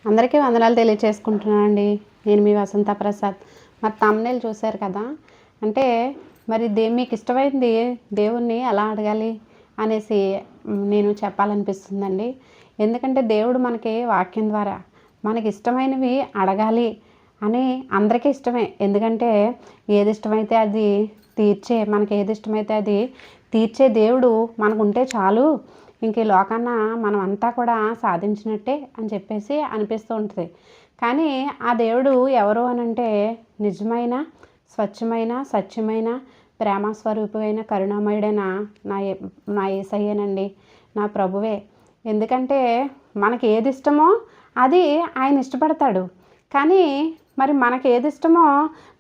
అందరికీ వందనాలు తెలియచేసుకుంటున్నానండి. నేను మీ వసంత ప్రసాద్. మరి థంబ్‌నెయిల్ చూశారు కదా! అంటే మరి మీకు ఇష్టమైంది దేవుణ్ణి ఎలా అడగాలి అనేసి నేను చెప్పాలనిపిస్తుందండి. ఎందుకంటే దేవుడు మనకి వాక్యం ద్వారా మనకి ఇష్టమైనవి అడగాలి అని అందరికీ ఇష్టమే. ఎందుకంటే ఏది ఇష్టమైతే అది మనకి ఏది ఇష్టమైతే అది తీర్చే దేవుడు మనకుంటే చాలు, ఇంక ఈ లోకాన మనం అంతా కూడా సాధించినట్టే అని చెప్పేసి అనిపిస్తూ ఉంటుంది. కానీ ఆ దేవుడు ఎవరు అనంటే నిజమైన, స్వచ్ఛమైన, సత్యమైన, ప్రేమ స్వరూపమైన, కరుణామయుడైన నా యేసయ్యేనండి, నా ప్రభువే. ఎందుకంటే మనకి ఏది ఇష్టమో అది ఆయన ఇష్టపడతాడు. కానీ మరి మనకి ఏది ఇష్టమో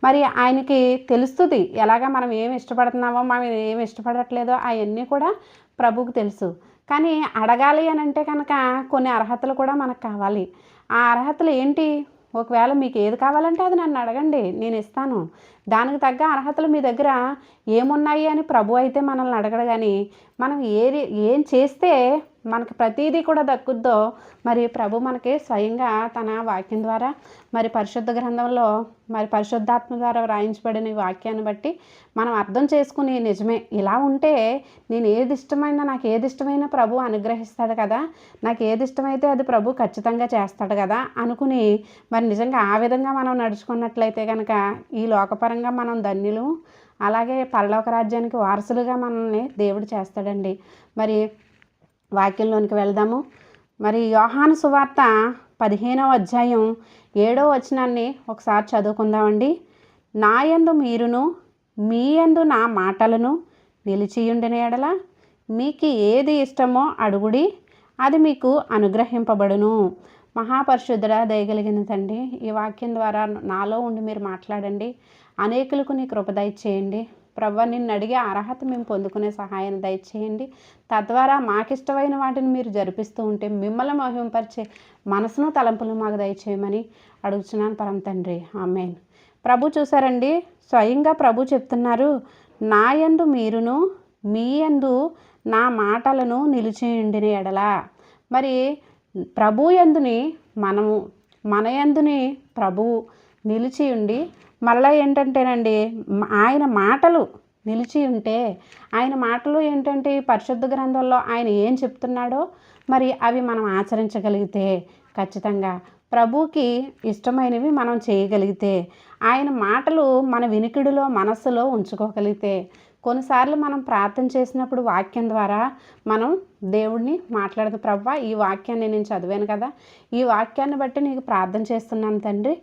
మరి ఆయనకి తెలుస్తుంది. ఎలాగా మనం ఏమి ఇష్టపడుతున్నామో, మనం ఏమి ఇష్టపడట్లేదో అవన్నీ కూడా ప్రభువుకి తెలుసు. కానీ అడగాలి అని అంటే కనుక కొన్ని అర్హతలు కూడా మనకు కావాలి. ఆ అర్హతలు ఏంటి? ఒకవేళ మీకు ఏది కావాలంటే అది నన్ను అడగండి, నేను ఇస్తాను. దానికి తగ్గ అర్హతలు మీ దగ్గర ఏమున్నాయి అని ప్రభు అయితే మనల్ని అడగడు. కానీ మనం ఏం చేస్తే మనకు ప్రతీదీ కూడా దక్కుద్దో మరి ప్రభు మనకి స్వయంగా తన వాక్యం ద్వారా మరి పరిశుద్ధ గ్రంథంలో మరి పరిశుద్ధాత్మ ద్వారా వ్రాయించబడిన ఈ వాక్యాన్ని బట్టి మనం అర్థం చేసుకుని నిజమే ఇలా ఉంటే నాకు ఏది ఇష్టమైన ప్రభు అనుగ్రహిస్తాడు కదా, నాకు ఏది ఇష్టమైతే అది ప్రభు ఖచ్చితంగా చేస్తాడు కదా అనుకుని మరి నిజంగా ఆ విధంగా మనం నడుచుకున్నట్లయితే కనుక ఈ లోకపరంగా మనం ధన్యులు, అలాగే పరలోక రాజ్యానికి వారసులుగా మనల్ని దేవుడు చేస్తాడండి. మరి వాక్యంలోనికి వెళ్దాము. మరి యోహాను సువార్త 15వ అధ్యాయం 7వ వచనాన్ని ఒకసారి చదువుకుందామండి. నా యందు మీరును మీ యందు నా మాటలను నిలిచియుండిన ఎడల మీకు ఏది ఇష్టమో అడుగుడి, అది మీకు అనుగ్రహింపబడును. మహాపరిశుద్ధుడా, దయగలిగిన తండ్రి, ఈ వాక్యం ద్వారా నాలో ఉండి మీరు మాట్లాడండి. అనేకులకు నీ కృప దయచేయండి. ప్రభువా, నిన్ను అడిగే అర్హత మేము పొందుకునే సహాయాన్ని దయచేయండి. తద్వారా మాకిష్టమైన వాటిని మీరు జరిపిస్తూ ఉంటే మిమ్మల్ని మహింపరిచే మనసును, తలంపులు మాకు దయచేయమని అడుగుతున్నాను పరమ తండ్రి. ఆమేన్. ప్రభు చూసారండి, స్వయంగా ప్రభు చెప్తున్నారు, నా యందు మీరును మీ యందు నా మాటలను నిలిచియుండిన ఎడల. మరి ప్రభు యందుని మనము, మన యందుని ప్రభువు నిలిచి ఉండి మళ్ళీ ఏంటంటేనండి ఆయన మాటలు నిలిచి ఉంటే, ఆయన మాటలు ఏంటంటే పరిశుద్ధ గ్రంథంలో ఆయన ఏం చెప్తున్నాడో మరి అవి మనం ఆచరించగలిగితే, ఖచ్చితంగా ప్రభువుకి ఇష్టమైనవి మనం చేయగలిగితే, ఆయన మాటలు మన వినికిడిలో మనస్సులో ఉంచుకోగలిగితే, కొన్నిసార్లు మనం ప్రార్థన చేసినప్పుడు వాక్యం ద్వారా మనం దేవుడిని మాట్లాడదు. ప్రభువా, ఈ వాక్యాన్ని నేను చదివాను కదా, ఈ వాక్యాన్ని బట్టి నీకు ప్రార్థన చేస్తున్నాను తండ్రి,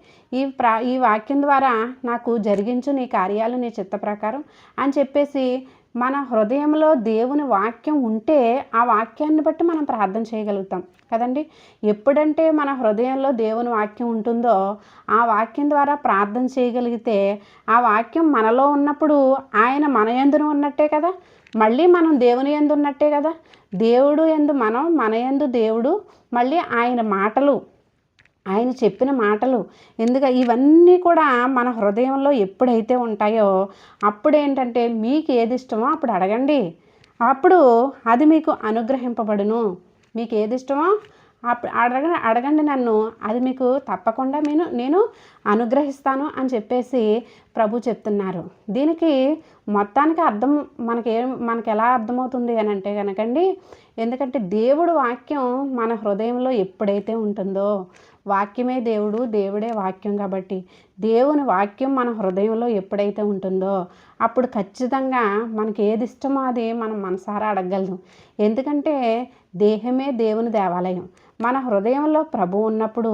ఈ వాక్యం ద్వారా నాకు జరిగించు నీ కార్యాలు నీ చిత్త ప్రకారం అని చెప్పేసి మన హృదయంలో దేవుని వాక్యం ఉంటే ఆ వాక్యాన్ని బట్టి మనం ప్రార్థన చేయగలుగుతాం కదండి. ఎప్పుడంటే మన హృదయంలో దేవుని వాక్యం ఉంటుందో ఆ వాక్యం ద్వారా ప్రార్థన చేయగలిగితే, ఆ వాక్యం మనలో ఉన్నప్పుడు ఆయన మన యందున ఉన్నట్టే కదా, మళ్ళీ మనం దేవుని యందు ఉన్నట్టే కదా. దేవుడు యందు మనం, మన యందు దేవుడు, మళ్ళీ ఆయన చెప్పిన మాటలు ఇవన్నీ కూడా మన హృదయంలో ఎప్పుడైతే ఉంటాయో అప్పుడేంటంటే మీకు ఏది ఇష్టమో అప్పుడు అడగండి, అప్పుడు అది మీకు అనుగ్రహింపబడును. మీకు ఏది ఇష్టమో అప్పుడు అడగండి నన్ను, అది మీకు తప్పకుండా నేను అనుగ్రహిస్తాను అని చెప్పేసి ప్రభు చెప్తున్నారు. దీనికి మొత్తానికి అర్థం మనకి ఎలా అర్థమవుతుంది అని అంటే కనుకండి, ఎందుకంటే దేవుడు వాక్యం మన హృదయంలో ఎప్పుడైతే ఉంటుందో, వాక్యమే దేవుడు, దేవుడే వాక్యం కాబట్టి దేవుని వాక్యం మన హృదయంలో ఎప్పుడైతే ఉంటుందో అప్పుడు ఖచ్చితంగా మనకి ఏది ఇష్టమో అది మనం మనసారా అడగగలం. ఎందుకంటే దేహమే దేవుని దేవాలయం. మన హృదయంలో ప్రభు ఉన్నప్పుడు,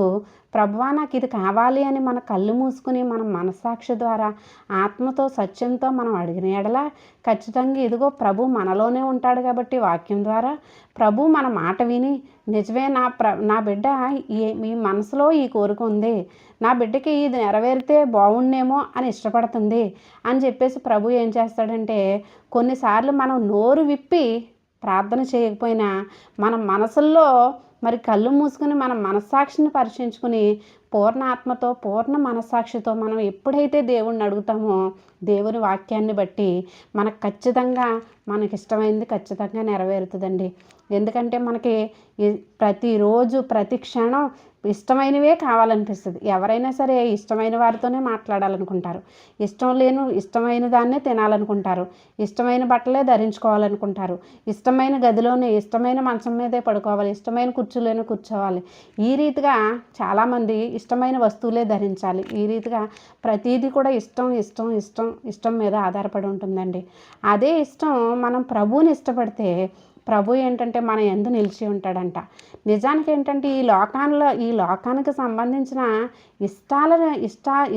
ప్రభువా నాకు ఇది కావాలి అని మన కళ్ళు మూసుకుని మనం మనస్సాక్షి ద్వారా ఆత్మతో సత్యంతో మనం అడిగిన ఎడల ఖచ్చితంగా ఇదిగో ప్రభు మనలోనే ఉంటాడు. కాబట్టి వాక్యం ద్వారా ప్రభు మన మాట విని నిజమే నా బిడ్డ మీ మనసులో ఈ కోరిక ఉంది, నా బిడ్డకి ఇది నెరవేరితే బాగుండేమో అని ఇష్టపడుతుంది అని చెప్పేసి ప్రభు ఏం చేస్తాడంటే, కొన్నిసార్లు మనం నోరు విప్పి ప్రార్థన చేయకపోయినా మన మనసుల్లో మరి కళ్ళు మూసుకుని మన మనస్సాక్షిని పరీక్షించుకుని పూర్ణ ఆత్మతో, పూర్ణ మనస్సాక్షితో మనం ఎప్పుడైతే దేవుణ్ణి అడుగుతామో దేవుని వాక్యాన్ని బట్టి మనకు ఖచ్చితంగా మనకిష్టమైంది ఖచ్చితంగా నెరవేరుతుందండి. ఎందుకంటే మనకి ప్రతిరోజు ప్రతి క్షణం ఇష్టమైనవే కావాలనిపిస్తుంది. ఎవరైనా సరే ఇష్టమైన వారితోనే మాట్లాడాలనుకుంటారు, ఇష్టమైన దాన్నే తినాలనుకుంటారు, ఇష్టమైన బట్టలే ధరించుకోవాలనుకుంటారు, ఇష్టమైన గదిలోనే ఇష్టమైన మంచం మీదే పడుకోవాలి, ఇష్టమైన కుర్చీలోనే కూర్చోవాలి. ఈ రీతిగా చాలామంది ఇష్టమైన వస్తువులే ధరించాలి. ఈ రీతిగా ప్రతీది కూడా ఇష్టం మీద ఆధారపడి ఉంటుందండి. అదే ఇష్టం మనం ప్రభువుని ఇష్టపడితే ప్రభు ఏంటంటే మన యందు నిలిచి ఉంటాడంట. నిజానికి ఏంటంటే ఈ లోకానికి సంబంధించిన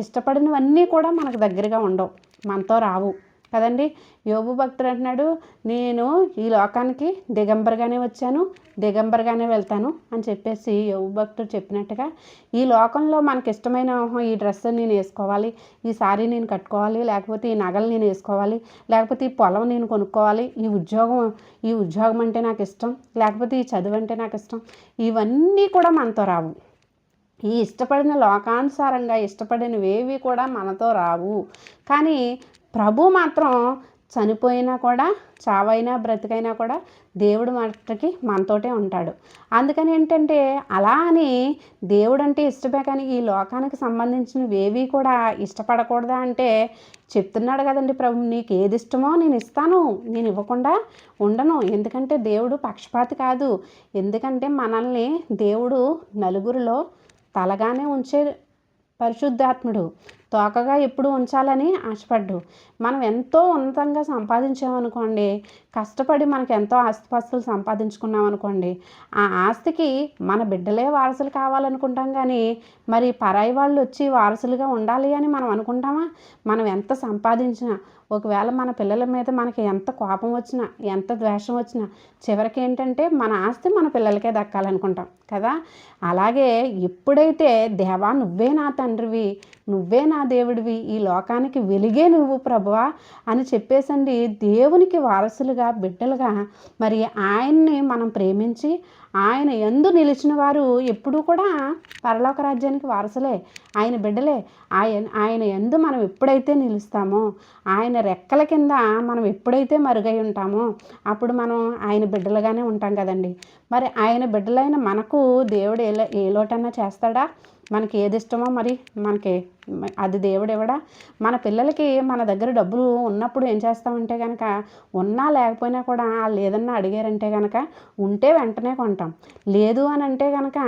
ఇష్టపడినవన్నీ కూడా మనకు దగ్గరగా ఉండవు, మనతో రావు కదండి. యోబు భక్తుడు అంటున్నాడు, నేను ఈ లోకానికి దిగంబరిగానే వచ్చాను, దిగంబరిగానే వెళ్తాను అని చెప్పేసి యోబు భక్తుడు చెప్పినట్టుగా ఈ లోకంలో మనకి ఇష్టమైన ఈ డ్రెస్ నేను వేసుకోవాలి, ఈ సారీ నేను కట్టుకోవాలి, లేకపోతే ఈ నగలు నేను వేసుకోవాలి, లేకపోతే ఈ పొలం నేను కొనుక్కోవాలి, ఈ ఉద్యోగం అంటే నాకు ఇష్టం, లేకపోతే ఈ చదువు అంటే నాకు ఇష్టం, ఇవన్నీ కూడా మనతో రావు. ఈ ఇష్టపడిన లోకానుసారంగా ఇష్టపడినవేవి కూడా మనతో రావు. కానీ ప్రభు మాత్రం చనిపోయినా కూడా, చావైనా బ్రతికైనా కూడా దేవుడు మట్టుకి మనతోటే ఉంటాడు. అందుకని ఏంటంటే అలా అని దేవుడు అంటే ఇష్టమే, కానీ ఈ లోకానికి సంబంధించినవి ఏవి కూడా ఇష్టపడకూడదా అంటే చెప్తున్నాడు కదండి ప్రభు, నీకు ఏది ఇష్టమో నేను ఇస్తాను, నేను ఇవ్వకుండా ఉండను. ఎందుకంటే దేవుడు పక్షపాతి కాదు. ఎందుకంటే మనల్ని దేవుడు నలుగురిలో తలగానే ఉంచే పరిశుద్ధాత్ముడు, తోకగా ఎప్పుడు ఉంచాలని ఆశపడ్డు. మనం ఎంతో ఉన్నతంగా సంపాదించామనుకోండి, కష్టపడి మనకు ఎంతో ఆస్తిపాస్తులు సంపాదించుకున్నాం అనుకోండి, ఆ ఆస్తికి మన బిడ్డలే వారసులు కావాలనుకుంటాం. కానీ మరి పరాయి వాళ్ళు వచ్చి వారసులుగా ఉండాలి అని మనం అనుకుంటామా? మనం ఎంత సంపాదించినా, ఒకవేళ మన పిల్లల మీద మనకి ఎంత కోపం వచ్చినా, ఎంత ద్వేషం వచ్చినా, చివరికి ఏంటంటే మన ఆస్తి మన పిల్లలకే దక్కాలనుకుంటాం కదా. అలాగే ఎప్పుడైతే దేవా నువ్వే నా తండ్రివి, నువ్వే నా దేవుడివి, ఈ లోకానికి వెలిగే నువ్వు ప్రభువా అని చెప్పేసండి దేవునికి వారసులుగా, బిడ్డలుగా మరి ఆయన్ని మనం ప్రేమించి ఆయన యందు నిలిచిన వారు ఎప్పుడూ కూడా పరలోక రాజ్యానికి వారసులే, ఆయన బిడ్డలే. ఆయన యందు మనం ఎప్పుడైతే నిలుస్తామో, ఆయన రెక్కల కింద మనం ఎప్పుడైతే మరుగై ఉంటామో అప్పుడు మనం ఆయన బిడ్డలుగానే ఉంటాం కదండి. మరి ఆయన బిడ్డలైన మనకు దేవుడు ఏ లోటన్నా చేస్తాడా? మనకి ఏది ఇష్టమో మరి మనకి అది దేవుడు ఇవ్వడా? మన పిల్లలకి మన దగ్గర డబ్బులు ఉన్నప్పుడు ఏం చేస్తామంటే కనుక, ఉన్నా లేకపోయినా కూడా వాళ్ళు ఏదన్నా అడిగారంటే కనుక ఉంటే వెంటనే కొంటాం. లేదు అని అంటే కనుక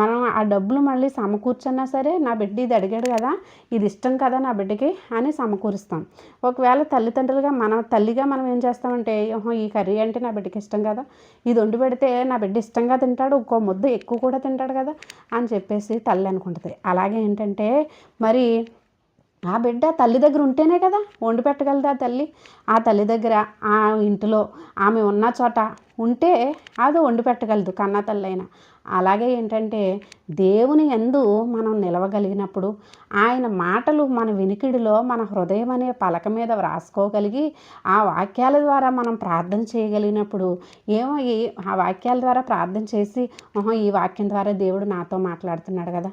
మనం ఆ డబ్బులు మళ్ళీ సమకూర్చన్నా సరే, నా బిడ్డ ఇది అడిగాడు కదా, ఇది ఇష్టం కదా నా బిడ్డకి అని సమకూరుస్తాం. ఒకవేళ తల్లిదండ్రులుగా తల్లిగా మనం ఏం చేస్తామంటే, ఈ కర్రీ అంటే నా బిడ్డకి ఇష్టం కదా, ఇది వండి పెడితే నా బిడ్డ ఇష్టంగా తింటాడు, ఇంకో ముద్ద ఎక్కువ కూడా తింటాడు కదా అని చెప్పేసి తల్లి అనుకుంటుంది. అలాగే ఏంటంటే మరి ఆ బిడ్డ తల్లి దగ్గర ఉంటేనే కదా వండి పెట్టగలదా తల్లి. ఆ తల్లి దగ్గర ఆ ఇంటిలో ఆమె ఉన్న చోట ఉంటే అది వండి పెట్టగలదు కన్నా తల్లి అయినా. అలాగే ఏంటంటే దేవుని యందు మనం నిలవగలిగినప్పుడు, ఆయన మాటలు మన వినికిడిలో మన హృదయం అనే పలక మీద వ్రాసుకోగలిగి ఆ వాక్యాల ద్వారా మనం ప్రార్థన చేయగలిగినప్పుడు ఆ వాక్యాల ద్వారా ప్రార్థన చేసి, ఈ వాక్యం ద్వారా దేవుడు నాతో మాట్లాడుతున్నాడు కదా,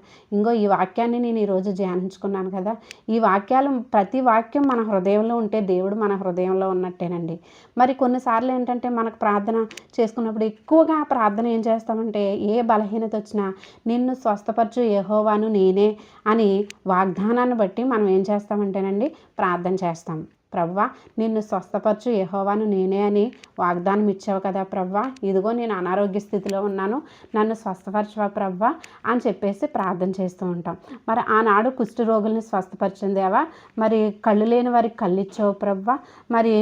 ఈ వాక్యాన్ని నేను ఈరోజు ధ్యానించుకున్నాను కదా, ఈ వాక్యాలు ప్రతి వాక్యం మన హృదయంలో ఉంటే దేవుడు మన హృదయంలో ఉన్నట్టేనండి. మరి కొన్నిసార్లు ఏంటంటే మనకు ప్రార్థన చేసుకున్నప్పుడు ఎక్కువగా ప్రార్థన ఏం చేస్తామంటే, ఏ బలహీనత వచ్చినా నిన్ను స్వస్థపరచు యెహోవాను నేనే అని వాగ్దానాన్ని బట్టి మనం ఏం చేస్తామంటేనండి ప్రార్థన చేస్తాం. ప్రభువా నిన్ను స్వస్థపరచు యెహోవాను నేనే అని వాగ్దానం ఇచ్చావు కదా ప్రభువా, ఇదిగో నేను అనారోగ్య స్థితిలో ఉన్నాను, నన్ను స్వస్థపరచువా ప్రభువా అని చెప్పేసి ప్రార్థన చేస్తూ ఉంటాం. మరి ఆనాడు కుష్ఠరోగుల్ని స్వస్థపరిచిందేవా, మరి కళ్ళు లేని వారికి కళ్ళు ఇచ్చావు ప్రభువా, మరి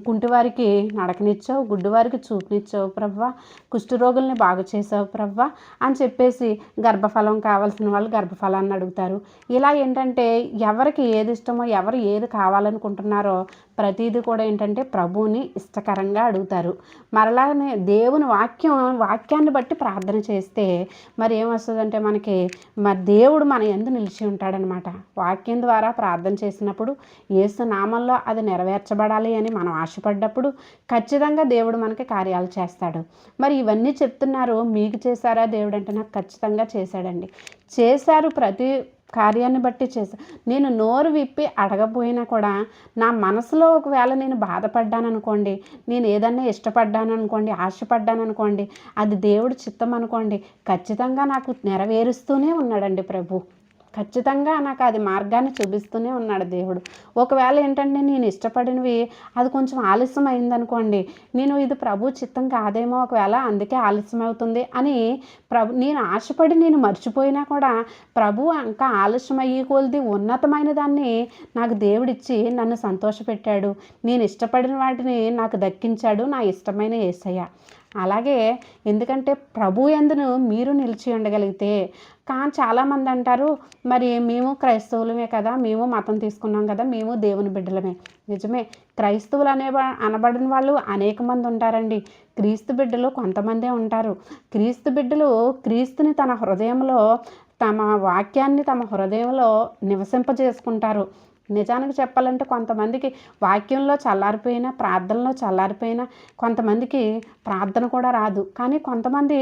కుంటివారికి నడకనిచ్చావు, గుడ్డివారికి చూపునిచ్చావు ప్రభువా, కుష్ఠరోగుల్ని బాగు చేసావు ప్రభువా అని చెప్పేసి గర్భఫలం కావాల్సిన వాళ్ళు గర్భఫలాన్ని అడుగుతారు. ఇలా ఏంటంటే ఎవరికి ఏది ఇష్టమో, ఎవరు ఏది కావాలనుకుంటున్నారో ప్రతిదీ కూడా ఏంటంటే ప్రభువుని ఇష్టకరంగా అడుగుతారు. మరలానే దేవుని వాక్యాన్ని బట్టి ప్రార్థన చేస్తే మరి ఏమొస్తుందంటే మరి దేవుడు మన యందు నిలిచి ఉంటాడనమాట. వాక్యం ద్వారా ప్రార్థన చేసినప్పుడు యేసు నామంలో అది నెరవేర్చబడాలి అని మనం ఆశపడ్డప్పుడు ఖచ్చితంగా దేవుడు మనకి కార్యాలు చేస్తాడు. మరి ఇవన్నీ చెప్తున్నారు, మీకు చేశారా దేవుడు అంటే, నాకు ఖచ్చితంగా చేశాడండి. చేశారు. కార్యాన్ని బట్టి చేశా. నేను నోరు విప్పి అడగపోయినా కూడా నా మనసులో ఒకవేళ నేను బాధపడ్డాననుకోండి, నేను ఏదన్నా ఇష్టపడ్డాననుకోండి, ఆశపడ్డాననుకోండి, అది దేవుడి చిత్తం అనుకోండి, ఖచ్చితంగా నాకు నెరవేరుస్తూనే ఉన్నాడండి ప్రభు. ఖచ్చితంగా నాకు అది మార్గాన్ని చూపిస్తూనే ఉన్నాడు దేవుడు. ఒకవేళ ఏంటంటే నేను ఇష్టపడినవి అది కొంచెం ఆలస్యం అయిందనుకోండి, నేను ఇది ప్రభు చిత్తం కాదేమో, ఒకవేళ అందుకే ఆలస్యం అవుతుంది అని నేను ఆశపడి నేను మర్చిపోయినా కూడా ప్రభు ఇంకా ఆలస్యం అయ్యి కొలిది ఉన్నతమైన దాన్ని నాకు దేవుడిచ్చి నన్ను సంతోషపెట్టాడు. నేను ఇష్టపడిన వాటిని నాకు దక్కించాడు నా ఇష్టమైన యేసయ్య. అలాగే ఎందుకంటే ప్రభు యందును మీరు నిలిచి ఉండగలిగితే. కానీ చాలామంది అంటారు, మరి మేము క్రైస్తవులమే కదా, మేము మతం తీసుకున్నాం కదా, మేము దేవుని బిడ్డలమే. నిజమే, క్రైస్తవులు అనబడిన వాళ్ళు అనేక మంది ఉంటారండి. క్రీస్తు బిడ్డలు కొంతమందే ఉంటారు. క్రీస్తు బిడ్డలు క్రీస్తుని తన హృదయంలో, తమ వాక్యాన్ని తమ హృదయంలో నివసింపజేసుకుంటారు. నిజానికి చెప్పాలంటే కొంతమందికి వాక్యంలో చల్లారిపోయినా, ప్రార్థనలో చల్లారిపోయినా, కొంతమందికి ప్రార్థన కూడా రాదు. కానీ కొంతమంది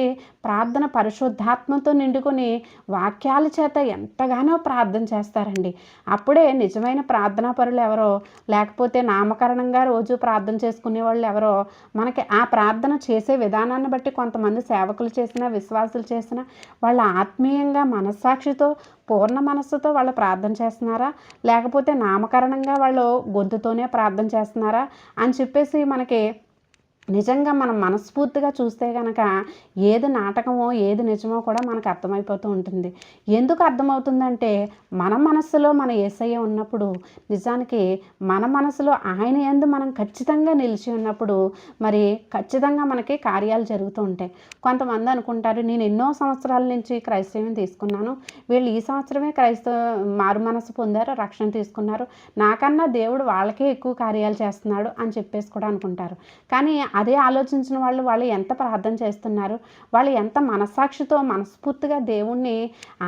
ప్రార్థన పరిశుద్ధాత్మతో నిండుకొని వాక్యాల చేత ఎంతగానో ప్రార్థన చేస్తారండి. అప్పుడే నిజమైన ప్రార్థనా పరులు ఎవరో, లేకపోతే నామకరణంగా రోజు ప్రార్థన చేసుకునే వాళ్ళు ఎవరో, మనకి ఆ ప్రార్థన చేసే విధానాన్ని బట్టి కొంతమంది సేవకులు చేసినా, విశ్వాసులు చేసినా, వాళ్ళ ఆత్మీయంగా మనస్సాక్షితో పూర్ణ మనస్సుతో వాళ్ళు ప్రార్థన చేస్తున్నారా, లేకపోతే నామకరణంగా వాళ్ళు గొంతుతోనే ప్రార్థన చేస్తున్నారా అని చెప్పేసి మనకి నిజంగా మనం మనస్ఫూర్తిగా చూస్తే కనుక ఏది నాటకమో ఏది నిజమో కూడా మనకు అర్థమైపోతూ ఉంటుంది. ఎందుకు అర్థమవుతుందంటే మన మనస్సులో మన యేసయ్య ఉన్నప్పుడు, నిజానికి మన మనసులో ఆయన యందు మనం ఖచ్చితంగా నిలిచి ఉన్నప్పుడు మరి ఖచ్చితంగా మనకి కార్యాలు జరుగుతూ ఉంటాయి. కొంతమంది అనుకుంటారు, నేను ఎన్నో సంవత్సరాల నుంచి క్రైస్తవ్యం తీసుకున్నాను, వీళ్ళు ఈ సంవత్సరమే మారు మనసు పొందారు, రక్షణ తీసుకున్నారు, నాకన్నా దేవుడు వాళ్ళకే ఎక్కువ కార్యాలు చేస్తున్నాడు అని చెప్పేసి కూడా అనుకుంటారు. కానీ అదే ఆలోచించిన వాళ్ళు ఎంత ప్రార్థన చేస్తున్నారు, వాళ్ళు ఎంత మనస్సాక్షితో మనస్ఫూర్తిగా దేవుణ్ణి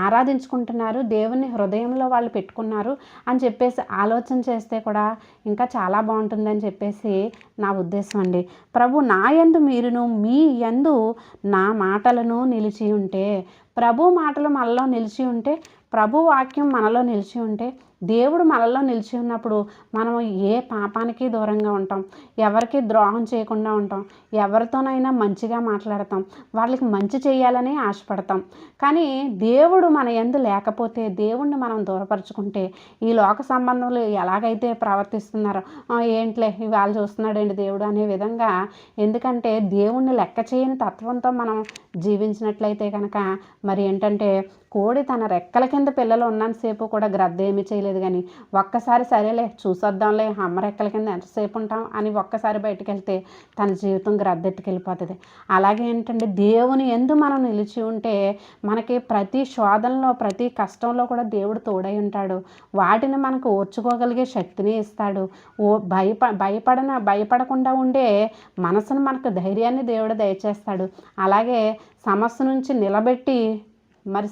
ఆరాధించుకుంటున్నారు, దేవుని హృదయంలో వాళ్ళు పెట్టుకున్నారు అని చెప్పేసి ఆలోచన చేస్తే కూడా ఇంకా చాలా బాగుంటుందని చెప్పేసి నా ఉద్దేశం అండి. ప్రభు నా యందు మీరును మీ యందు నా మాటలను నిలిచి ఉంటే, ప్రభు మాటలు మనలో నిలిచి ఉంటే, ప్రభు వాక్యం మనలో నిలిచి ఉంటే, దేవుడు మనలో నిలిచి ఉన్నప్పుడు మనం ఏ పాపానికి దూరంగా ఉంటాం, ఎవరికి ద్రోహం చేయకుండా ఉంటాం, ఎవరితోనైనా మంచిగా మాట్లాడతాం, వాళ్ళకి మంచి చేయాలని ఆశపడతాం. కానీ దేవుడు మన యందు లేకపోతే, దేవుణ్ణి మనం దూరపరుచుకుంటే, ఈ లోక సంబంధంలో ఎలాగైతే ప్రవర్తిస్తున్నారో, ఏంట్లే ఇవాళ చూస్తున్నాడండి దేవుడు అనే విధంగా, ఎందుకంటే దేవుణ్ణి లెక్క చేయని తత్వంతో మనం జీవించినట్లయితే కనుక మరి ఏంటంటే, కోడి తన రెక్కల కింద పిల్లలు ఉన్నంతసేపు కూడా గ్రద్ద ఏమీ చేయలేదు, కానీ ఒక్కసారి సరేలే చూసొద్దాంలే అమ్మ రెక్కల కింద ఎంతసేపు ఉంటాం అని ఒక్కసారి బయటకు వెళ్తే తన జీవితం గ్రద్దెత్తుకెళ్ళిపోతుంది. అలాగే ఏంటంటే దేవుని యందు మనం నిలిచి ఉంటే మనకి ప్రతి శోధనలో, ప్రతి కష్టంలో కూడా దేవుడు తోడై ఉంటాడు. వాటిని మనకు ఓర్చుకోగలిగే శక్తిని ఇస్తాడు. భయపడకుండా ఉండే మనసును మనకు ధైర్యాన్ని దేవుడు దయచేస్తాడు. అలాగే సమస్య నుంచి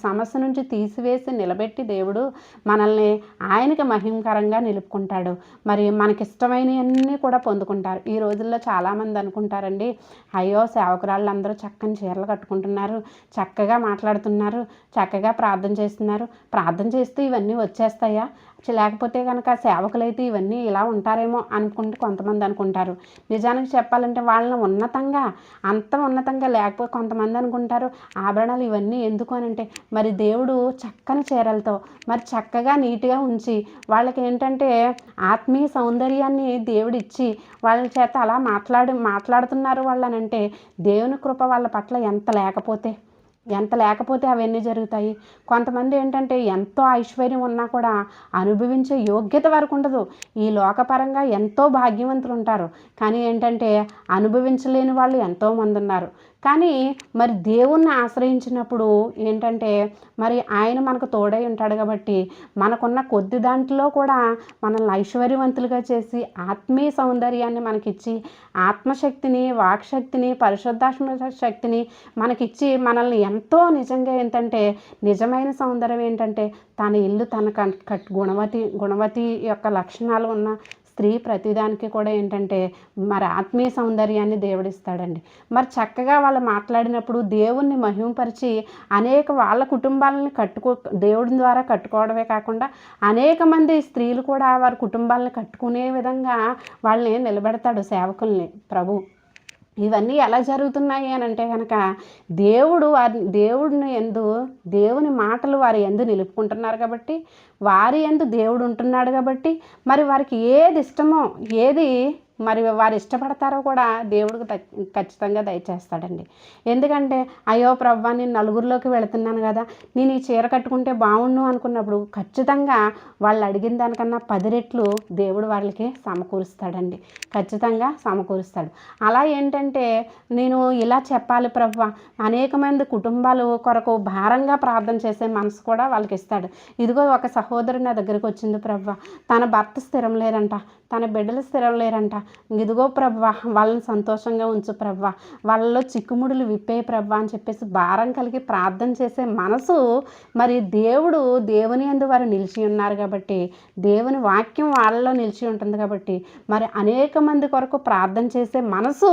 సమస్య నుంచి తీసివేసి నిలబెట్టి దేవుడు మనల్ని ఆయనకి మహిమకరంగా నిలుపుకుంటాడు. మరి మనకిష్టమైనవన్నీ కూడా పొందుకుంటారు. ఈ రోజుల్లో చాలామంది అనుకుంటారండి, అయ్యో సేవకురాళ్ళు అందరూ చక్కని చీరలు కట్టుకుంటున్నారు, చక్కగా మాట్లాడుతున్నారు, చక్కగా ప్రార్థన చేస్తున్నారు, ప్రార్థన చేస్తే ఇవన్నీ వచ్చేస్తాయా, లేకపోతే కనుక సేవకులైతే ఇవన్నీ ఇలా ఉంటారేమో కొంతమంది అనుకుంటారు. నిజానికి చెప్పాలంటే వాళ్ళని అంత ఉన్నతంగా లేకపోతే కొంతమంది అనుకుంటారు ఆభరణాలు ఇవన్నీ ఎందుకు అని అంటే, మరి దేవుడు చక్కని చీరలతో మరి చక్కగా నీట్గా ఉంచి వాళ్ళకి ఏంటంటే ఆత్మీయ సౌందర్యాన్ని దేవుడిచ్చి వాళ్ళ చేత అలా మాట్లాడుతున్నారు వాళ్ళనంటే దేవుని కృప వాళ్ళ పట్ల ఎంత లేకపోతే అవన్నీ జరుగుతాయి. కొంతమంది ఏంటంటే ఎంతో ఐశ్వర్యం ఉన్నా కూడా అనుభవించే యోగ్యత వరకు ఉండదు. ఈ లోకపరంగా ఎంతో భాగ్యవంతులు ఉంటారు, కానీ ఏంటంటే అనుభవించలేని వాళ్ళు ఎంతోమంది ఉన్నారు. కానీ మరి దేవుణ్ణి ఆశ్రయించినప్పుడు ఏంటంటే మరి ఆయన మనకు తోడై ఉంటాడు కాబట్టి మనకున్న కొద్ది దాంట్లో కూడా మనల్ని ఐశ్వర్యవంతులుగా చేసి ఆత్మీయ సౌందర్యాన్ని మనకిచ్చి ఆత్మశక్తిని, వాక్శక్తిని, పరిశుద్ధాత్మ శక్తిని మనకిచ్చి మనల్ని ఎంతో నిజంగా ఏంటంటే నిజమైన సౌందర్యం ఏంటంటే తన ఇల్లు తన గుణవతి యొక్క లక్షణాలు ఉన్న స్త్రీ ప్రతిదానికి కూడా ఏంటంటే మరి ఆత్మీయ సౌందర్యాన్ని దేవుడిస్తాడండి. మరి చక్కగా వాళ్ళు మాట్లాడినప్పుడు దేవుణ్ణి మహిమపరిచి అనేక వాళ్ళ కుటుంబాలను దేవుడి ద్వారా కట్టుకోవడమే కాకుండా అనేక మంది స్త్రీలు కూడా వారి కుటుంబాలను కట్టుకునే విధంగా వాళ్ళని నిలబెడతాడు సేవకుల్ని ప్రభు. ఇవన్నీ ఎలా జరుగుతున్నాయి అని అంటే కనుక దేవుని మాటలు వారి యందు నిలుపుకుంటున్నారు కాబట్టి, వారి యందు దేవుడు ఉంటున్నాడు కాబట్టి, మరి వారికి ఏది ఇష్టమో ఏది మరి వారు ఇష్టపడతారో కూడా దేవుడికి ఖచ్చితంగా దయచేస్తాడండి. ఎందుకంటే అయ్యో ప్రభువా, నేను నలుగురిలోకి వెళుతున్నాను కదా, నేను ఈ చీర కట్టుకుంటే బాగుండు అనుకున్నప్పుడు ఖచ్చితంగా వాళ్ళు అడిగిన దానికన్నా 10 రెట్లు దేవుడు వాళ్ళకి సమకూరుస్తాడండి. ఖచ్చితంగా సమకూరుస్తాడు. అలా ఏంటంటే నేను ఇలా చెప్పాలి ప్రభువా, అనేక మంది కుటుంబాలు కొరకు భారంగా ప్రార్థన చేసే మనసు కూడా వాళ్ళకి ఇస్తాడు. ఇదిగో ఒక సహోదరు నా దగ్గరికి వచ్చింది ప్రభువా, తన భర్త స్థిరం లేరంట, తన బిడ్డలు స్థిరం లేరంట. ఇదిగో ప్రభువా, వాళ్ళని సంతోషంగా ఉంచు ప్రభువా, వాళ్ళలో చిక్కుముడులు విప్పే ప్రభువా అని చెప్పేసి భారం కలిగి ప్రార్థన చేసే మనసు మరి దేవుని యందు వారు నిలిచి ఉన్నారు కాబట్టి, దేవుని వాక్యం వాళ్ళలో నిలిచి ఉంటుంది కాబట్టి, మరి అనేక మంది కొరకు ప్రార్థన చేసే మనసు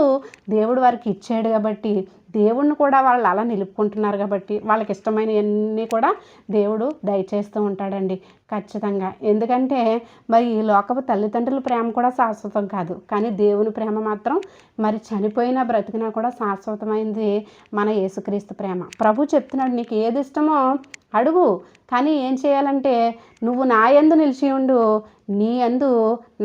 దేవుడు వారికి ఇచ్చాడు కాబట్టి, దేవుణ్ణి కూడా వాళ్ళు అలా నిలుపుకుంటున్నారు కాబట్టి వాళ్ళకి ఇష్టమైనవన్నీ కూడా దేవుడు దయచేస్తూ ఉంటాడండి ఖచ్చితంగా. ఎందుకంటే మరి ఈ లోకపు తల్లిదండ్రుల ప్రేమ కూడా శాశ్వతం కాదు, కానీ దేవుని ప్రేమ మాత్రం మరి చనిపోయినా బ్రతికినా కూడా శాశ్వతమైంది మన యేసుక్రీస్తు ప్రేమ. ప్రభు చెప్తున్నాడు, నీకు ఏది ఇష్టమో అడుగు, కానీ ఏం చేయాలంటే నువ్వు నా యందు నిలిచి ఉండు, నీ యందు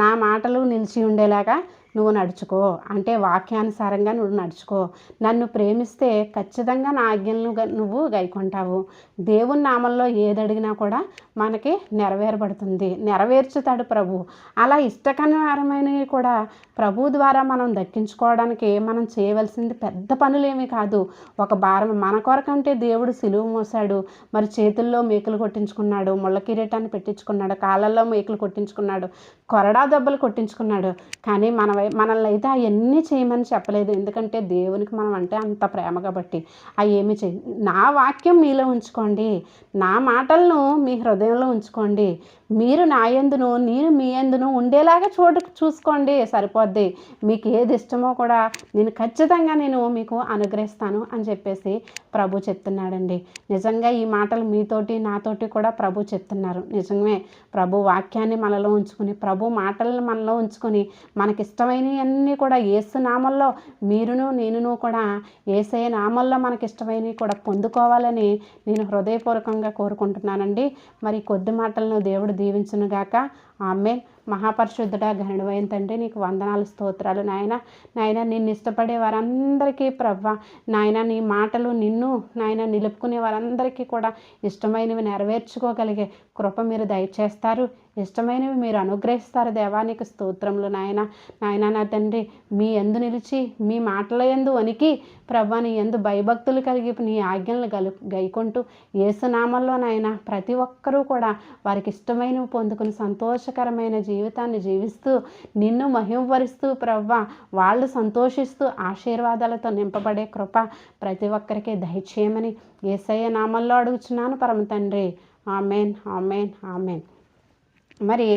నా మాటలు నిలిచి ఉండేలాగా నువ్వు నడుచుకో, అంటే వాక్యానుసారంగా నువ్వు నడుచుకో. నన్ను ప్రేమిస్తే ఖచ్చితంగా నా ఆజ్ఞలను నువ్వు గైకొంటావు. దేవుని నామంలో ఏది అడిగినా కూడా మనకి నెరవేర్చుతాడు ప్రభు. అలా ఇష్టకరమైనవి కూడా ప్రభు ద్వారా మనం దక్కించుకోవడానికి మనం చేయవలసింది పెద్ద పనులేమీ కాదు. ఒక భారం మన కొరకంటే దేవుడు సిలువ మోసాడు, మరి చేతుల్లో మేకులు కొట్టించుకున్నాడు, ముళ్ళ కిరీటాన్ని పెట్టించుకున్నాడు, కాళ్ళల్లో మేకులు కొట్టించుకున్నాడు, కొరడా దెబ్బలు కొట్టించుకున్నాడు. కానీ మనల్ని అయితే అవన్నీ చేయమని చెప్పలేదు. ఎందుకంటే దేవునికి మనం అంటే అంత ప్రేమ కాబట్టి అవి ఏమి చేయి. నా వాక్యం మీలో ఉంచుకోండి, నా మాటలను మీ హృదయంలో ఉంచుకోండి, మీరు నా యందును నేను మీ యందును ఉండేలాగా చూసుకోండి, సరిపోద్ది. మీకు ఏది ఇష్టమో కూడా ఖచ్చితంగా నేను మీకు అనుగ్రహిస్తాను అని చెప్పేసి ప్రభు చెప్తున్నాడండి. నిజంగా ఈ మాటలు మీతోటి నాతోటి కూడా ప్రభు చెప్తున్నారు. నిజమే, ప్రభు వాక్యాన్ని మనలో ఉంచుకుని, ప్రభు మాటలను మనలో ఉంచుకొని, మనకిష్టమైనవన్నీ కూడా యేసు నామంలో నేనును కూడా యేసయ్య నామంలో మనకిష్టమైనవి కూడా పొందుకోవాలని నేను హృదయపూర్వకంగా కోరుకుంటున్నానండి. మరి కొద్ది మాటలను దేవుడు దీవించునుగాక. ఆమేన్. మహాపరిశుద్ధుడా, ఘనుడైన తండ్రి, నీకు వందనాలు, స్తోత్రాలు నాయన. నిన్ను ఇష్టపడే వారందరికీ ప్రభువా నాయన, నీ మాటలు నాయన నిలుపుకునే వారందరికీ కూడా ఇష్టమైనవి నెరవేర్చుకోగలిగే కృప మీరు దయచేస్తారు, ఇష్టమైనవి మీరు అనుగ్రహిస్తారు. దేవానికి స్తోత్రములు నాయన. నా తండ్రి, మీ యందు నిలిచి మీ మాటల యందు వణికి ప్రభువా నీ యందు భయభక్తులు కలిగి నీ ఆజ్ఞలను గైకొంటూ యేసునామంలో నాయన ప్రతి ఒక్కరూ కూడా వారికి ఇష్టమైనవి పొందుకుని సంతోషకరమైన జీవితాన్ని జీవిస్తూ నిన్ను మహిమపరుస్తూ ప్రభువా వాళ్ళు సంతోషిస్తూ ఆశీర్వాదాలతో నింపబడే కృప ప్రతి ఒక్కరికి దయచేయమని యేసయ్య నామంలో అడుగుచున్నాను పరమ తండ్రి. ఆమేన్, ఆమేన్, ఆమేన్. మరి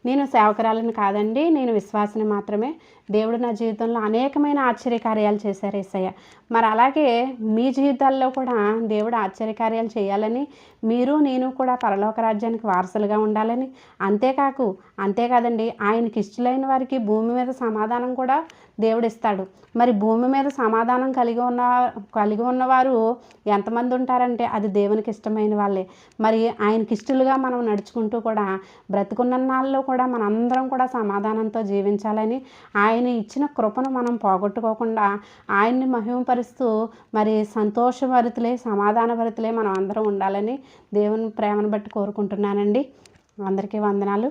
నేను సేవకురాలను కాదండి, నేను విశ్వాసిని మాత్రమే. దేవుడు నా జీవితంలో అనేకమైన ఆశ్చర్యకార్యాలు చేశారు యేసయ్య. మరి అలాగే మీ జీవితాల్లో కూడా దేవుడు ఆశ్చర్యకార్యాలు చేయాలని, నేను కూడా పరలోక రాజ్యానికి వారసులుగా ఉండాలని, అంతేకాదండి ఆయనకి ఇష్టలైన వారికి భూమి మీద సమాధానం కూడా దేవుడు ఇస్తాడు. మరి భూమి మీద సమాధానం కలిగి ఉన్నవారు ఎంతమంది ఉంటారంటే అది దేవునికి ఇష్టమైన వాళ్ళే. మరి ఆయనకి ఇష్టలుగా మనం నడుచుకుంటూ కూడా బ్రతుకున్న నాళ్ళలో కూడా మనందరం కూడా సమాధానంతో జీవించాలని, ఆయన ఇచ్చిన కృపను మనం పోగొట్టుకోకుండా ఆయన్ని మహిమపరుస్తూ మరి సంతోషభరితులే, సమాధానభరితులే మనం అందరం ఉండాలని దేవుని ప్రేమను బట్టి కోరుకుంటున్నానండి. అందరికీ వందనాలు.